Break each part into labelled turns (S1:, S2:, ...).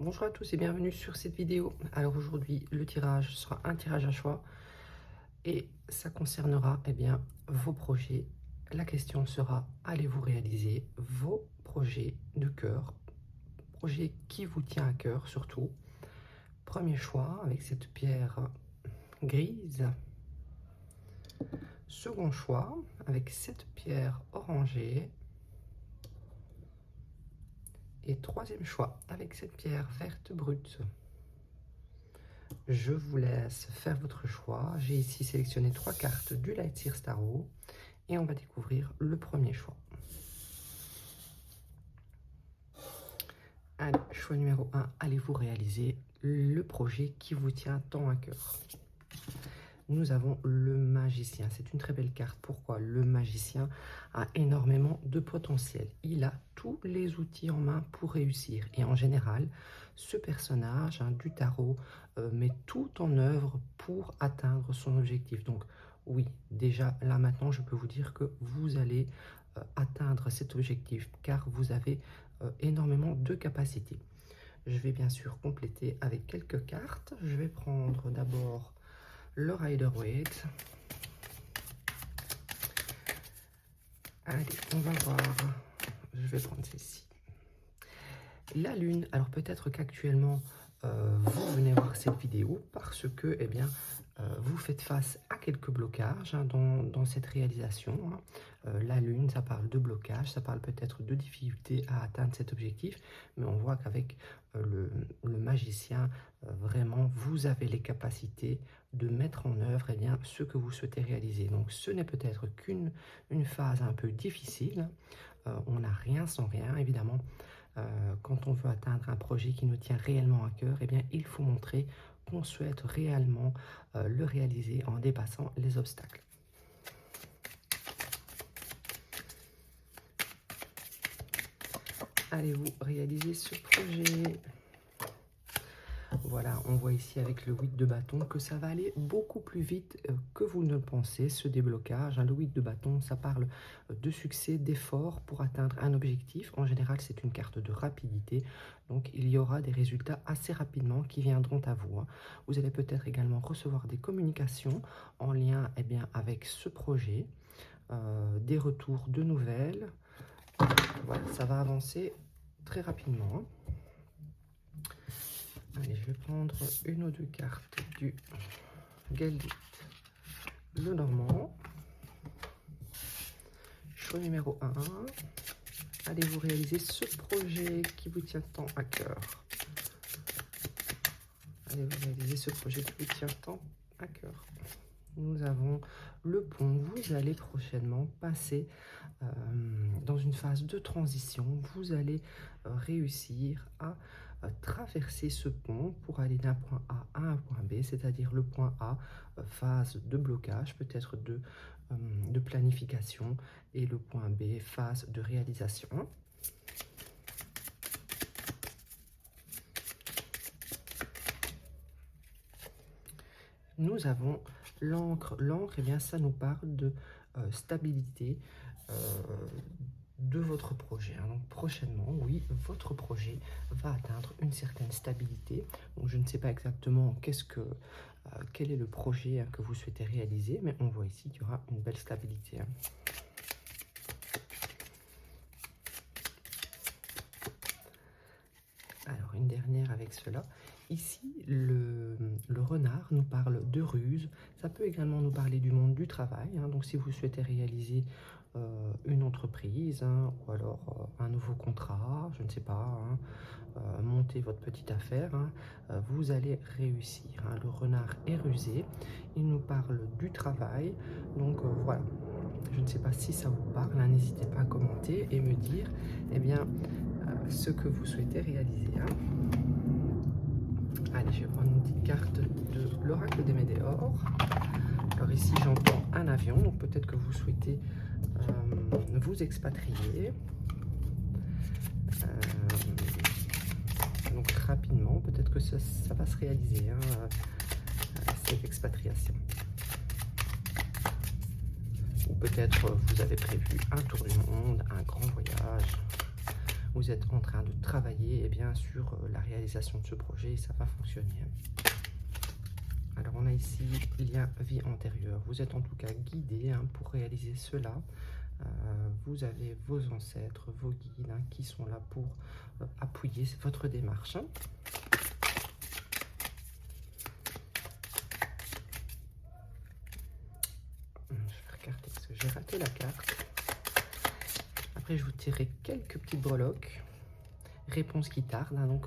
S1: Bonjour à tous et bienvenue sur cette vidéo. Alors aujourd'hui, le tirage sera un tirage à choix et ça concernera vos projets. La question sera, allez-vous réaliser vos projets de cœur, projets qui vous tient à cœur surtout. Premier choix avec cette pierre grise. Second choix avec cette pierre orangée. Et troisième choix avec cette pierre verte brute. Je vous laisse faire votre choix. J'ai ici sélectionné 3 cartes du Lightseers Tarot et on va découvrir le premier choix. Allez, choix numéro 1, allez-vous réaliser le projet qui vous tient tant à cœur? Nous avons le magicien. C'est une très belle carte. Pourquoi? Le magicien a énormément de potentiel. Il a tous les outils en main pour réussir. Et en général, ce personnage du tarot met tout en œuvre pour atteindre son objectif. Donc oui, déjà là maintenant, je peux vous dire que vous allez atteindre cet objectif car vous avez énormément de capacités. Je vais bien sûr compléter avec quelques cartes. Je vais prendre d'abord le Rider-Waite. Allez, on va voir. Je vais prendre celle-ci. La Lune. Alors peut-être qu'actuellement, vous venez voir cette vidéo parce que, vous faites face à quelques blocages dans cette réalisation. La Lune, ça parle de blocage, ça parle peut-être de difficulté à atteindre cet objectif, mais on voit qu'avec le magicien, vraiment, vous avez les capacités de mettre en œuvre ce que vous souhaitez réaliser. Donc ce n'est peut-être qu'une phase un peu difficile. On n'a rien sans rien, évidemment. Quand on veut atteindre un projet qui nous tient réellement à cœur, il faut montrer qu'on souhaite réellement le réaliser en dépassant les obstacles. Allez-vous réaliser ce projet? Voilà, on voit ici avec le 8 de bâton que ça va aller beaucoup plus vite que vous ne le pensez, ce déblocage. Le 8 de bâton, ça parle de succès, d'effort pour atteindre un objectif. En général, c'est une carte de rapidité. Donc, il y aura des résultats assez rapidement qui viendront à vous. Vous allez peut-être également recevoir des communications en lien avec ce projet, des retours de nouvelles. Voilà, ça va avancer très rapidement. Allez, je vais prendre une ou deux cartes du Galdit, le Normand. Choix numéro 1. Allez-vous réaliser ce projet qui vous tient tant à cœur? Allez-vous réaliser ce projet qui vous tient tant à cœur? Nous avons le pont. Vous allez prochainement passer dans une phase de transition. Vous allez réussir à traverser ce pont pour aller d'un point A à un point B, c'est-à-dire le point A, phase de blocage, peut-être de planification, et le point B, phase de réalisation. Nous avons l'encre. L'encre, ça nous parle de stabilité de votre projet. Donc prochainement, oui, votre projet va atteindre une certaine stabilité. Donc je ne sais pas exactement quel est le projet que vous souhaitez réaliser, mais on voit ici qu'il y aura une belle stabilité. Alors une dernière avec cela. Ici, le renard nous parle de ruse. Ça peut également nous parler du monde du travail. Donc si vous souhaitez réaliser une entreprise ou alors un nouveau contrat, je ne sais pas, monter votre petite affaire, vous allez réussir. Le renard est rusé, il nous parle du travail. Donc voilà, je ne sais pas si ça vous parle, n'hésitez pas à commenter et me dire ce que vous souhaitez réaliser. Allez, je vais prendre une petite carte de l'oracle des Médéors. Alors ici, j'entends un avion, donc peut-être que vous souhaitez vous expatrier. Donc rapidement, peut-être que ça va se réaliser, cette expatriation. Ou peut-être vous avez prévu un tour du monde, un grand voyage. vous êtes en train de travailler sur la réalisation de ce projet et ça va fonctionner. Alors on a ici, il y a vie antérieure. Vous êtes en tout cas guidé pour réaliser cela. Vous avez vos ancêtres, vos guides qui sont là pour appuyer votre démarche. Je vais regarder parce que j'ai raté la carte. Après, je vous tirerai quelques petites breloques. Réponse qui tarde. Donc,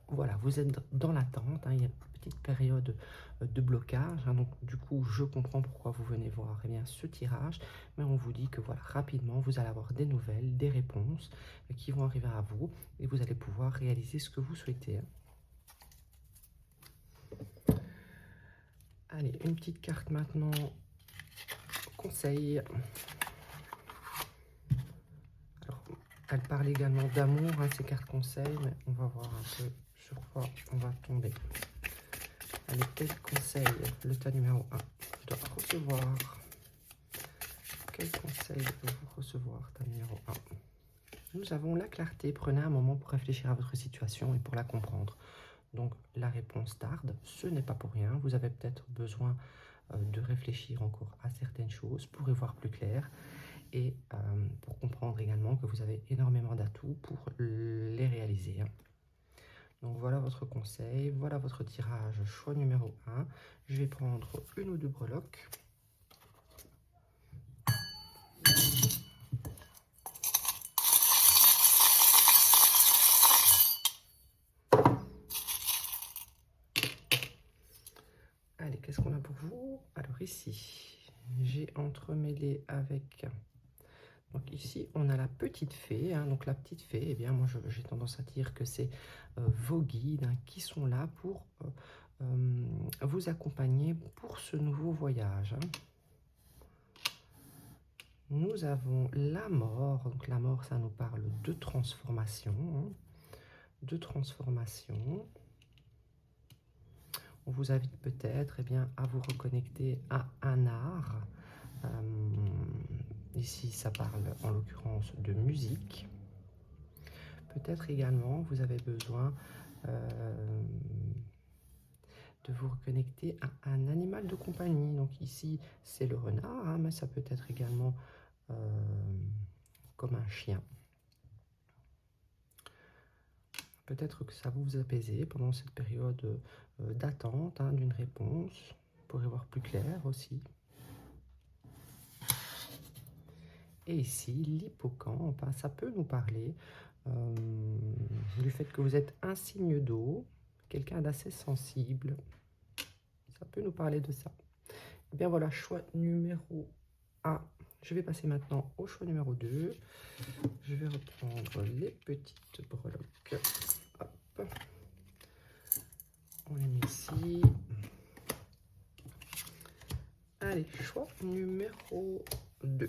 S1: voilà, vous êtes dans l'attente. Il y a une petite période de blocage. Donc, du coup, je comprends pourquoi vous venez voir ce tirage. Mais on vous dit que voilà, rapidement, vous allez avoir des nouvelles, des réponses qui vont arriver à vous. Et vous allez pouvoir réaliser ce que vous souhaitez. Allez, une petite carte maintenant. Conseil. Alors, elle parle également d'amour, ces cartes conseils, mais on va voir un peu sur quoi on va tomber. Allez, quel conseil le tas numéro 1 doit recevoir? Quel conseil devez-vous recevoir, tas numéro 1? Nous avons la clarté. Prenez un moment pour réfléchir à votre situation et pour la comprendre. Donc, la réponse tarde. Ce n'est pas pour rien. Vous avez peut-être besoin de réfléchir encore à certaines choses pour y voir plus clair et pour comprendre également que vous avez énormément d'atouts pour les réaliser. Donc voilà votre conseil, voilà votre tirage, choix numéro 1. Je vais prendre une ou deux breloques. Allez, qu'est-ce qu'on a pour vous? Alors ici, j'ai entremêlé avec... Donc ici, on a la petite fée. Donc la petite fée, moi j'ai tendance à dire que c'est vos guides qui sont là pour vous accompagner pour ce nouveau voyage. Nous avons la mort. Donc la mort, ça nous parle de transformation. De transformation. On vous invite peut-être à vous reconnecter à un art. Ici, ça parle en l'occurrence de musique. Peut-être également, vous avez besoin de vous reconnecter à un animal de compagnie. Donc ici, c'est le renard, mais ça peut être également comme un chien. Peut-être que ça vous apaiser pendant cette période d'attente d'une réponse, pour y voir plus clair aussi. Et ici, l'hippocampe, ça peut nous parler du fait que vous êtes un signe d'eau, quelqu'un d'assez sensible. Ça peut nous parler de ça. Et bien voilà, choix numéro 1. Je vais passer maintenant au choix numéro 2. Je vais reprendre les petites breloques. Hop. On les met ici. Allez, choix numéro 2.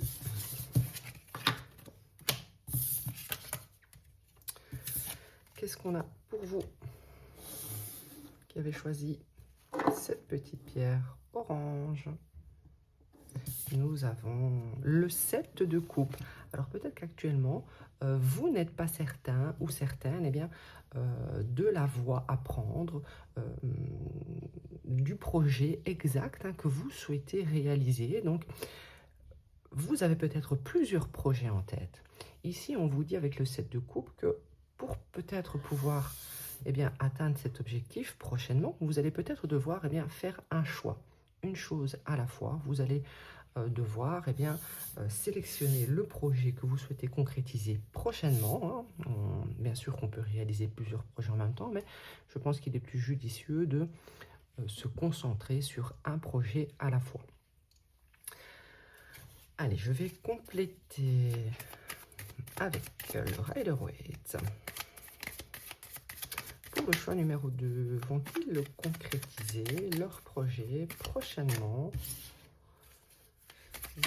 S1: Qu'est-ce qu'on a pour vous qui avez choisi cette petite pierre orange? Nous avons le 7 de coupe. Alors peut-être qu'actuellement, vous n'êtes pas certain ou certaine de la voie à prendre, du projet exact que vous souhaitez réaliser. Donc, vous avez peut-être plusieurs projets en tête. Ici, on vous dit avec le 7 de coupe que pour peut-être pouvoir atteindre cet objectif prochainement, vous allez peut-être devoir faire un choix. Une chose à la fois. Vous allez devoir sélectionner le projet que vous souhaitez concrétiser prochainement. Bien sûr qu'on peut réaliser plusieurs projets en même temps, mais je pense qu'il est plus judicieux de se concentrer sur un projet à la fois. Allez, je vais compléter avec le Rider-Waite. Pour le choix numéro 2, vont-ils concrétiser leur projet prochainement?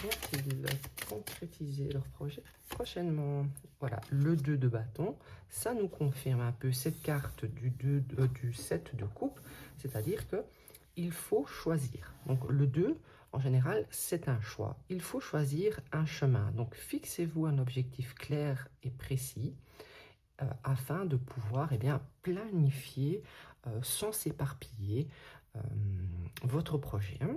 S1: Vont-ils concrétiser leur projet prochainement? Voilà, le 2 de bâton, ça nous confirme un peu cette carte du 7 de coupe, c'est-à-dire que il faut choisir. Donc le 2, en général, c'est un choix. Il faut choisir un chemin. Donc fixez-vous un objectif clair et précis afin de pouvoir planifier sans s'éparpiller votre projet. Hein.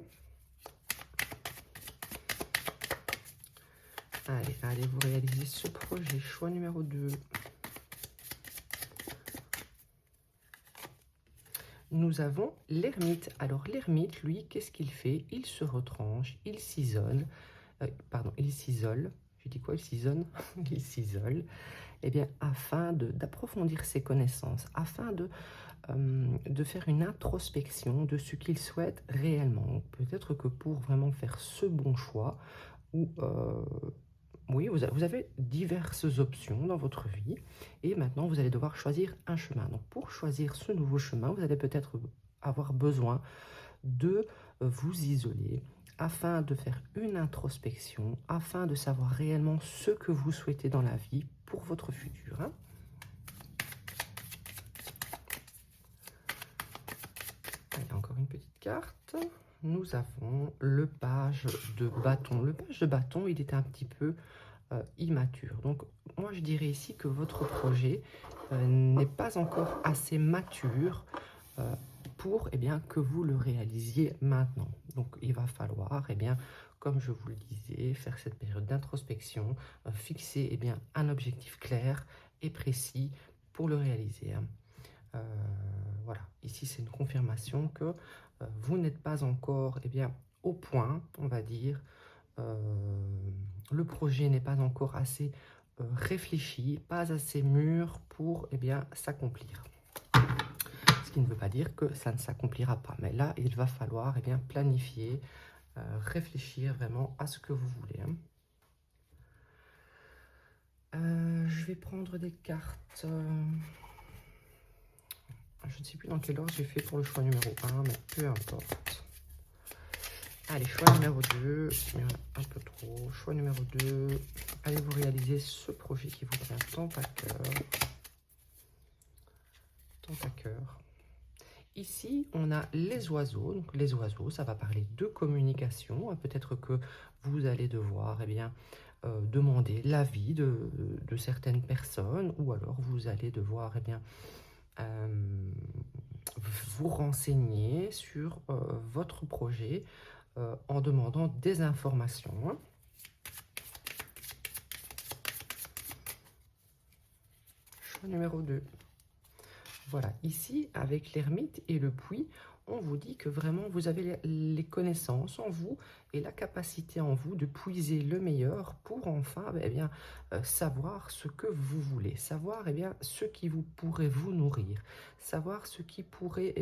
S1: Allez, vous réalisez ce projet. Choix numéro 2. Nous avons l'ermite. Alors l'ermite, lui, qu'est-ce qu'il fait? Il se retranche, il s'isole. Il s'isole. Je dis quoi? Il s'isole. Il s'isole. Eh bien, afin d'approfondir ses connaissances, afin de faire une introspection de ce qu'il souhaite réellement. Peut-être que pour vraiment faire ce bon choix, ou oui, vous avez diverses options dans votre vie et maintenant vous allez devoir choisir un chemin. Donc pour choisir ce nouveau chemin, vous allez peut-être avoir besoin de vous isoler afin de faire une introspection, afin de savoir réellement ce que vous souhaitez dans la vie pour votre futur. Hein. Allez, encore une petite carte. Nous avons le page de bâton. Le page de bâton, il est un petit peu immature. Donc, moi, je dirais ici que votre projet n'est pas encore assez mature pour que vous le réalisiez maintenant. Donc, il va falloir, comme je vous le disais, faire cette période d'introspection, fixer un objectif clair et précis pour le réaliser. Hein. Voilà, ici c'est une confirmation que vous n'êtes pas encore au point, on va dire. Le projet n'est pas encore assez réfléchi, pas assez mûr pour s'accomplir. Ce qui ne veut pas dire que ça ne s'accomplira pas. Mais là, il va falloir planifier, réfléchir vraiment à ce que vous voulez. Hein. Je vais prendre des cartes. Je ne sais plus dans quel ordre j'ai fait pour le choix numéro 1, mais peu importe. Allez, choix numéro 2, un peu trop. Choix numéro 2, allez vous réaliser ce projet qui vous tient tant à cœur. Tant à cœur. Ici, on a les oiseaux. Donc, les oiseaux, ça va parler de communication. Peut-être que vous allez devoir demander l'avis de certaines personnes, ou alors vous allez devoir vous renseigner sur votre projet en demandant des informations. Choix numéro 2. Voilà, ici, avec l'ermite et le puits, on vous dit que vraiment vous avez les connaissances en vous et la capacité en vous de puiser le meilleur pour enfin savoir ce que vous voulez, savoir ce qui vous pourrait vous nourrir, savoir ce qui pourrait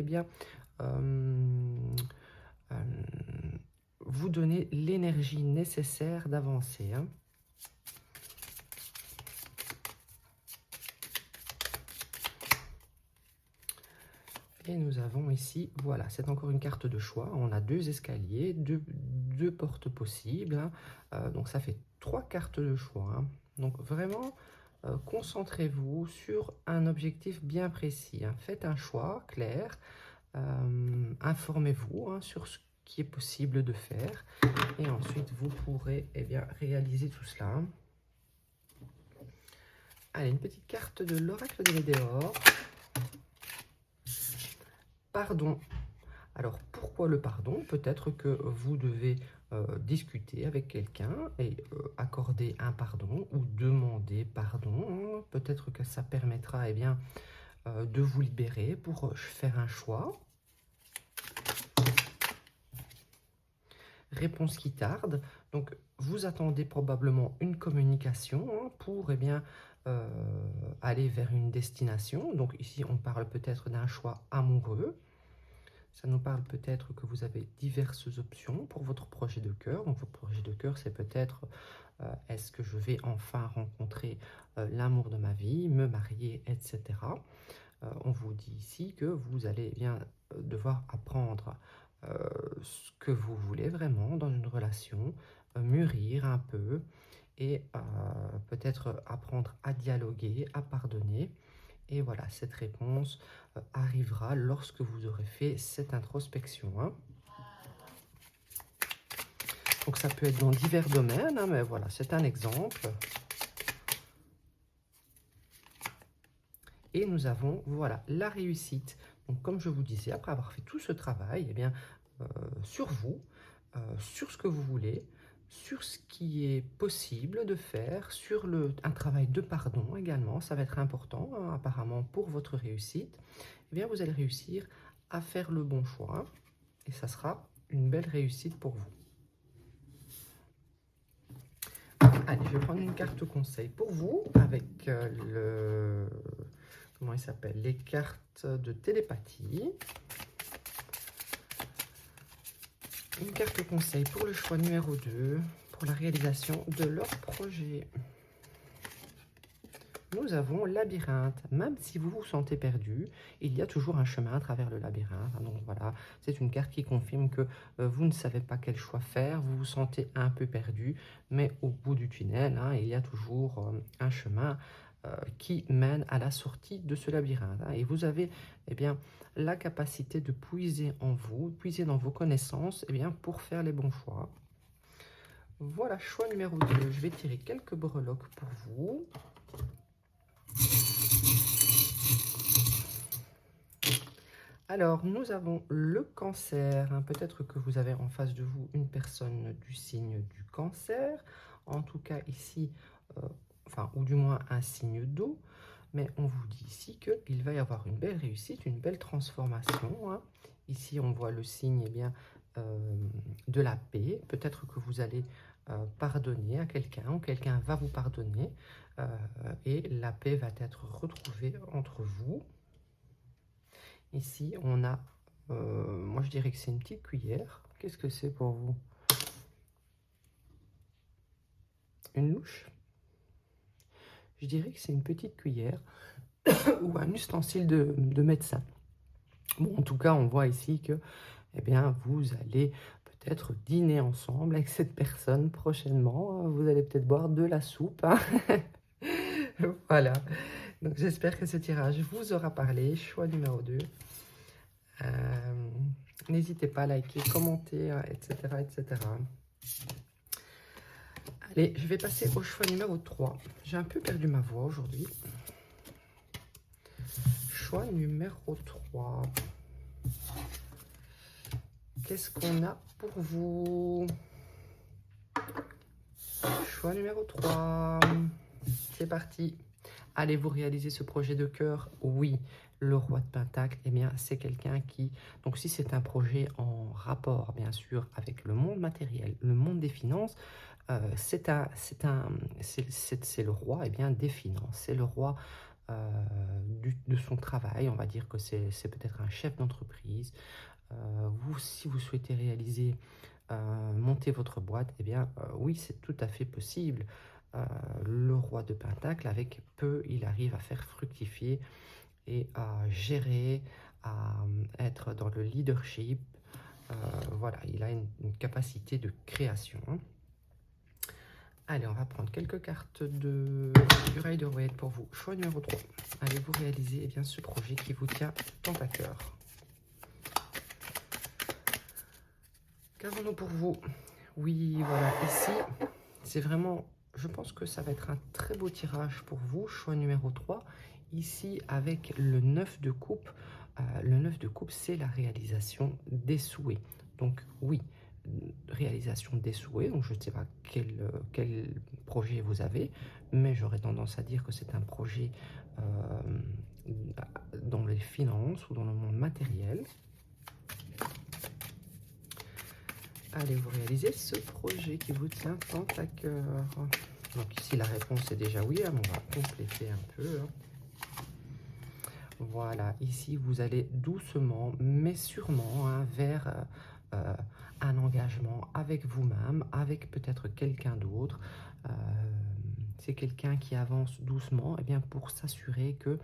S1: vous donner l'énergie nécessaire d'avancer. Hein. Et nous avons ici, voilà, c'est encore une carte de choix. On a 2 escaliers, deux portes possibles. Hein. Donc ça fait 3 cartes de choix. Hein. Donc vraiment, concentrez-vous sur un objectif bien précis. Hein. Faites un choix clair. Informez-vous sur ce qui est possible de faire. Et ensuite, vous pourrez réaliser tout cela. Hein. Allez, une petite carte de l'oracle de Médéor. Pardon. Alors, pourquoi le pardon? Peut-être que vous devez discuter avec quelqu'un et accorder un pardon ou demander pardon. Peut-être que ça permettra de vous libérer pour faire un choix. Réponse qui tarde. Donc, vous attendez probablement une communication pour aller vers une destination. Donc, ici, on parle peut-être d'un choix amoureux. Ça nous parle peut-être que vous avez diverses options pour votre projet de cœur. Donc, votre projet de cœur, c'est peut-être est-ce que je vais enfin rencontrer l'amour de ma vie, me marier, etc. On vous dit ici que vous allez devoir apprendre ce que vous voulez vraiment dans une relation, mûrir un peu et peut-être apprendre à dialoguer, à pardonner. Et voilà, cette réponse arrivera lorsque vous aurez fait cette introspection. Hein. Donc ça peut être dans divers domaines, hein, mais voilà, c'est un exemple. et nous avons, voilà, la réussite. Donc, comme je vous disais, après avoir fait tout ce travail, eh bien, sur vous, sur ce que vous voulez, sur ce qui est possible de faire, sur un travail de pardon également, ça va être important hein, apparemment pour votre réussite, eh bien vous allez réussir à faire le bon choix et ça sera une belle réussite pour vous. Allez, je vais prendre une carte conseil pour vous avec comment il s'appelle, les cartes de télépathie. Une carte conseil pour le choix numéro 2, pour la réalisation de leur projet. Nous avons labyrinthe. Même si vous vous sentez perdu, il y a toujours un chemin à travers le labyrinthe. Donc voilà, c'est une carte qui confirme que vous ne savez pas quel choix faire, vous vous sentez un peu perdu, mais au bout du tunnel, hein, il y a toujours un chemin qui mène à la sortie de ce labyrinthe. Hein, et vous avez eh bien, la capacité de puiser en vous, puiser dans vos connaissances eh bien, pour faire les bons choix. Voilà, choix numéro 2. Je vais tirer quelques breloques pour vous. Alors, nous avons le cancer. Hein. Peut-être que vous avez en face de vous une personne du signe du cancer. En tout cas, ici, enfin, ou du moins un signe d'eau. Mais on vous dit ici qu'il va y avoir une belle réussite, une belle transformation. Hein. Ici, on voit le signe eh bien, de la paix. Peut-être que vous allez pardonner à quelqu'un ou quelqu'un va vous pardonner. Et la paix va être retrouvée entre vous. Ici, on a, moi je dirais que c'est une petite cuillère. Qu'est-ce que c'est pour vous? Une louche? Je dirais que c'est une petite cuillère ou un ustensile de médecin. Bon, en tout cas, on voit ici que eh bien, vous allez peut-être dîner ensemble avec cette personne prochainement. Vous allez peut-être boire de la soupe. Hein. Voilà. Donc, j'espère que ce tirage vous aura parlé. Choix numéro 2. N'hésitez pas à liker, commenter, etc., etc. Allez, je vais passer au choix numéro 3. J'ai un peu perdu ma voix aujourd'hui. Choix numéro 3. Qu'est-ce qu'on a pour vous? Choix numéro 3. C'est parti. Allez-vous réaliser ce projet de cœur? Oui. Le roi de Pentacle, eh bien, c'est quelqu'un qui... Donc, si c'est un projet en rapport, bien sûr, avec le monde matériel, le monde des finances, c'est le roi eh bien, des finances. C'est le roi de son travail. On va dire que c'est peut-être un chef d'entreprise. Si vous souhaitez réaliser, monter votre boîte, eh bien, oui, c'est tout à fait possible. Le roi de Pentacle, avec peu, il arrive à faire fructifier et à gérer, à être dans le leadership. Voilà, il a une capacité de création. Allez, on va prendre quelques cartes du Rider-Waite pour vous. Choix numéro 3. Allez-vous réaliser eh bien, ce projet qui vous tient tant à cœur? Qu'avons-nous pour vous? Oui, voilà, ici, c'est vraiment... Je pense que ça va être un très beau tirage pour vous. Choix numéro 3. Ici, avec le 9 de coupe. Le 9 de coupe, c'est la réalisation des souhaits. Donc, oui, réalisation des souhaits. Donc, je ne sais pas quel projet vous avez, mais j'aurais tendance à dire que c'est un projet dans les finances ou dans le monde matériel. Allez-vous réaliser ce projet qui vous tient tant à cœur? Donc ici, la réponse est déjà oui. Hein, on va compléter un peu. Hein. Voilà, ici, vous allez doucement, mais sûrement, hein, vers un engagement avec vous-même, avec peut-être quelqu'un d'autre. C'est quelqu'un qui avance doucement eh bien, pour s'assurer que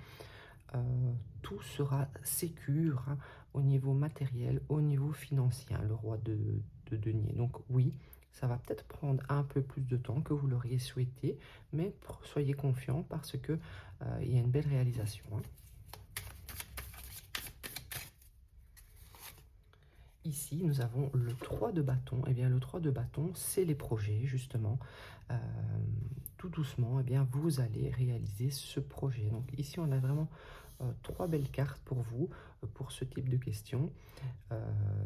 S1: tout sera sécure hein, au niveau matériel, au niveau financier, hein, le roi de denier. Donc oui, ça va peut-être prendre un peu plus de temps que vous l'auriez souhaité, mais soyez confiants parce que il y a une belle réalisation. Hein. Ici, nous avons le 3 de bâton. Eh bien, le 3 de bâton, c'est les projets, justement. tout doucement, eh bien, vous allez réaliser ce projet. Donc ici, on a vraiment 3 belles cartes pour vous, pour ce type de questions.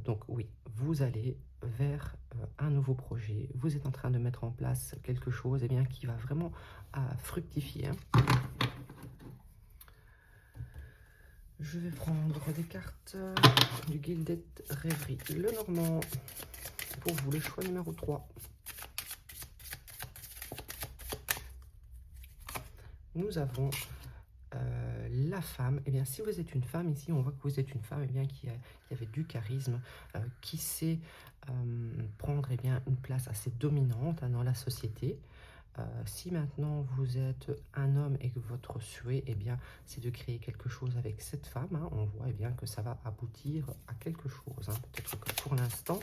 S1: Donc oui, vous allez vers un nouveau projet. Vous êtes en train de mettre en place quelque chose eh bien, qui va vraiment fructifier. Hein. Je vais prendre des cartes du Gilded Rêverie. Le Normand, pour vous, le choix numéro 3. Nous avons la femme. Eh bien, si vous êtes une femme, ici, on voit que vous êtes une femme eh bien, qui avait du charisme, qui sait prendre eh bien, une place assez dominante hein, dans la société. Si maintenant vous êtes un homme et que votre souhait eh bien, c'est de créer quelque chose avec cette femme, hein, on voit eh bien, que ça va aboutir à quelque chose. Hein. Peut-être que pour l'instant,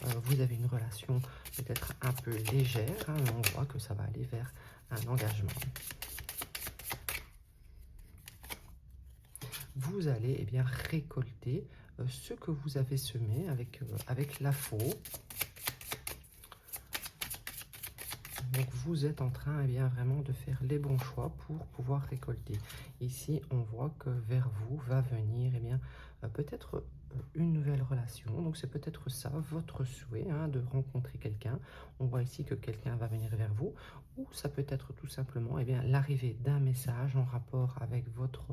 S1: vous avez une relation peut-être un peu légère, hein, mais on voit que ça va aller vers un engagement. Vous allez eh bien, récolter ce que vous avez semé avec la faux. Donc vous êtes en train eh bien, vraiment de faire les bons choix pour pouvoir récolter. Ici, on voit que vers vous va venir eh bien, peut-être une nouvelle relation. Donc c'est peut-être ça, votre souhait hein, de rencontrer quelqu'un. On voit ici que quelqu'un va venir vers vous. Ou ça peut être tout simplement eh bien, l'arrivée d'un message en rapport avec votre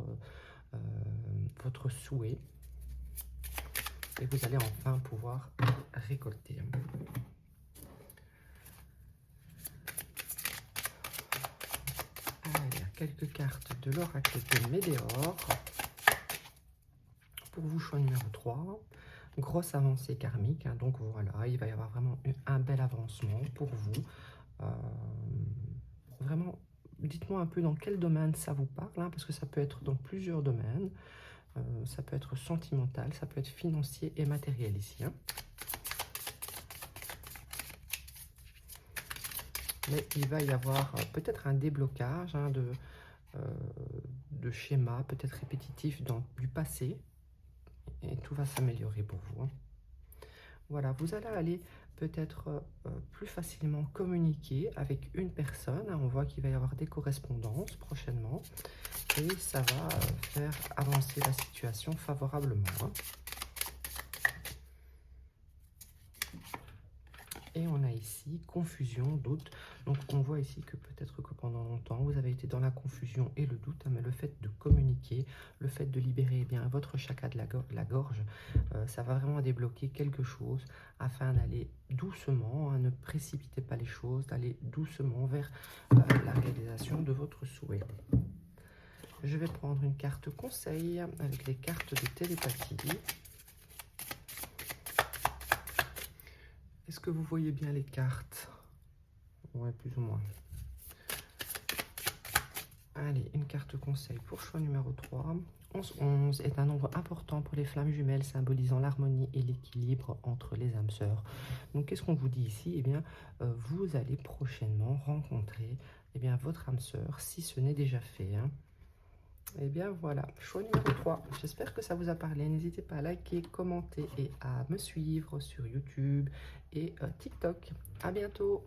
S1: souhait. Et vous allez enfin pouvoir récolter. Quelques cartes de l'oracle de Médéor. Pour vous, choix numéro 3. Grosse avancée karmique. Hein, donc voilà, il va y avoir vraiment un bel avancement pour vous. Vraiment, dites-moi un peu dans quel domaine ça vous parle, hein, parce que ça peut être dans plusieurs domaines. Ça peut être sentimental, ça peut être financier et matériel ici. Hein. Mais il va y avoir peut-être un déblocage hein, de schémas peut-être répétitifs du passé. Et tout va s'améliorer pour vous. Hein. Voilà, vous allez aller peut-être plus facilement communiquer avec une personne. Hein. On voit qu'il va y avoir des correspondances prochainement. Et ça va faire avancer la situation favorablement. Hein. Et on a ici confusion, doute. Donc on voit ici que peut-être que pendant longtemps, vous avez été dans la confusion et le doute, hein, mais le fait de communiquer, le fait de libérer eh bien, votre chakra de la gorge, ça va vraiment débloquer quelque chose afin d'aller doucement, hein, ne précipitez pas les choses, d'aller doucement vers la réalisation de votre souhait. Je vais prendre une carte conseil avec les cartes de télépathie. Est-ce que vous voyez bien les cartes? Ouais, plus ou moins. Allez, une carte conseil pour choix numéro 3. 11-11 est un nombre important pour les flammes jumelles symbolisant l'harmonie et l'équilibre entre les âmes sœurs. Donc, qu'est-ce qu'on vous dit ici? Eh bien, vous allez prochainement rencontrer eh bien, votre âme sœur, si ce n'est déjà fait. Hein. Et bien voilà, choix numéro 3. J'espère que ça vous a parlé. N'hésitez pas à liker, commenter et à me suivre sur YouTube et TikTok. À bientôt.